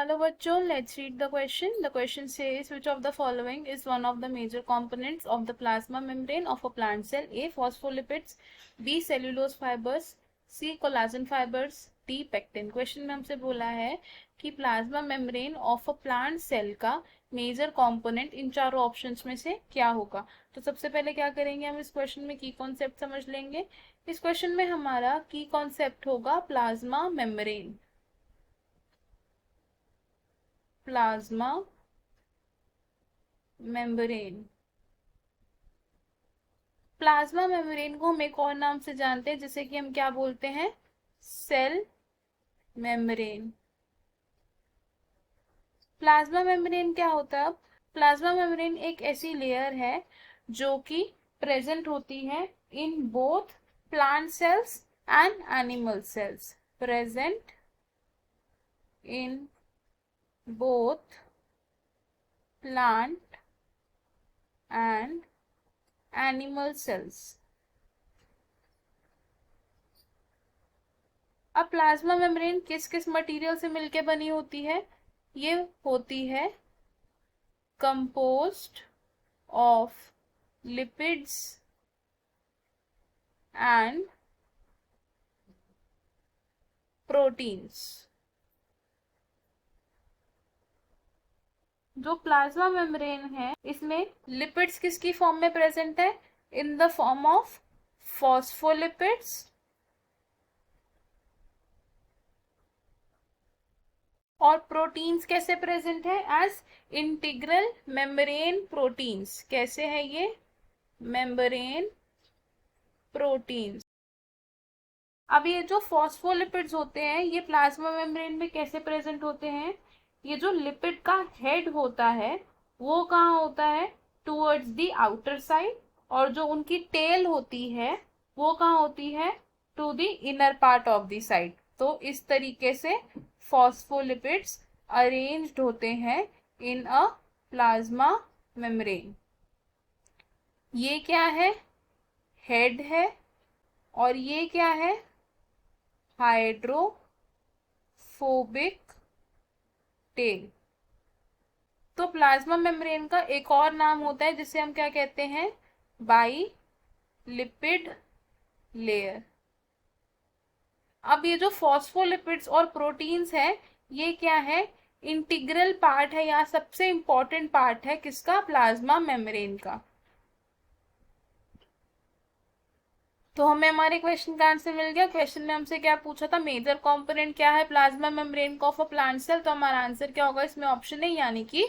Hello bachcho, let's read the question. The question says which of the following is one of the major components of the plasma membrane of a plant cell? A. Phospholipids, B. Cellulose fibers, C. Collagen fibers, D. Pectin. Question में हमसे बोला है कि plasma membrane of a plant cell का major component इन चारों options में से क्या होगा। तो सबसे पहले क्या करेंगे, हम इस क्वेश्चन में की कॉन्सेप्ट समझ लेंगे। इस क्वेश्चन में हमारा की कॉन्सेप्ट होगा plasma membrane. Plasma membrane, plasma membrane को हम एक और नाम से जानते हैं जिसे कि हम क्या बोलते हैं, सेल मेम्ब्रेन। प्लाज्मा मेम्ब्रेन क्या होता है? अब प्लाज्मा मेम्ब्रेन एक ऐसी लेयर है जो कि प्रेजेंट होती है in both plant cells and animal cells. Present in both plant and animal cells. अब प्लाज्मा मेम्ब्रेन किस किस मटेरियल से मिलके बनी होती है? ये होती है composed of lipids and proteins. जो प्लाज्मा मेम्ब्रेन है इसमें लिपिड्स किसकी फॉर्म में प्रेजेंट है? In the form of phospholipids और प्रोटीन्स कैसे प्रेजेंट है? As integral membrane proteins. कैसे है ये? Membrane proteins. अब ये जो फॉस्फोलिपिड्स होते हैं ये प्लाज्मा मेम्ब्रेन में कैसे प्रेजेंट होते हैं? ये जो लिपिड का हेड होता है वो कहाँ होता है? Towards the outer side. और जो उनकी टेल होती है वो कहाँ होती है? To the inner part of the side. तो इस तरीके से फॉस्फोलिपिड्स अरेंज्ड होते हैं इन अ प्लाज्मा मेम्ब्रेन। ये क्या है? हेड है। और ये क्या है? Hydrophobic tell. तो प्लाज्मा मेम्ब्रेन का एक और नाम होता है जिसे हम क्या कहते हैं? By lipid layer. अब ये जो फॉस्फोलिपिड्स और प्रोटीन्स है ये क्या है? इंटीग्रल पार्ट है या सबसे इंपॉर्टेंट पार्ट है किसका? प्लाज्मा मेम्ब्रेन का। तो हमें हमारे क्वेश्चन का आंसर मिल गया। क्वेश्चन में हमसे क्या पूछा था? मेजर कंपोनेंट क्या है plasma membrane of a plant cell. तो हमारा आंसर क्या होगा इसमें? ऑप्शन है यानी कि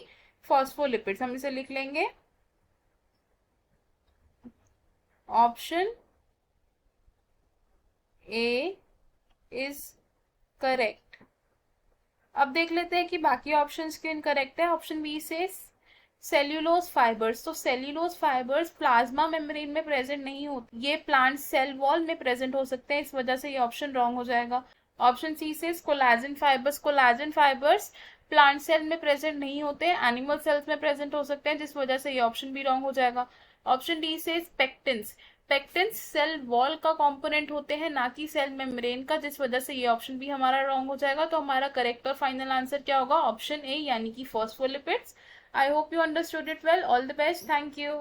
फॉस्फोलिपिड्स। हम इसे लिख लेंगे, ऑप्शन ए इज करेक्ट। अब देख लेते हैं कि बाकी ऑप्शंस क्यों इनकरेक्ट है। ऑप्शन बी से सेल्यूलोज फाइबर्स। तो सेल्यूलोज फाइबर्स प्लाज्मा मेम्ब्रेन में प्रेजेंट नहीं होते, ये प्लांट सेल वॉल में प्रेजेंट हो सकते हैं, इस वजह से ये ऑप्शन रॉन्ग हो जाएगा। ऑप्शन सी से collagen fibres. Collagen fibres plant cell में प्रेजेंट नहीं होते, एनिमल सेल्स में प्रेजेंट हो सकते हैं, जिस वजह से ये ऑप्शन भी रॉन्ग हो जाएगा। ऑप्शन डी से पेक्टिन्स। पेक्टिन्स सेल वॉल का कंपोनेंट होते हैं ना कि सेल मेम्ब्रेन का, जिस वजह से ये ऑप्शन भी हमारा रॉन्ग हो जाएगा। तो हमारा करेक्ट और फाइनल आंसर क्या होगा? ऑप्शन ए यानी कि phospholipids. I hope you understood it well. All the best. Thank you.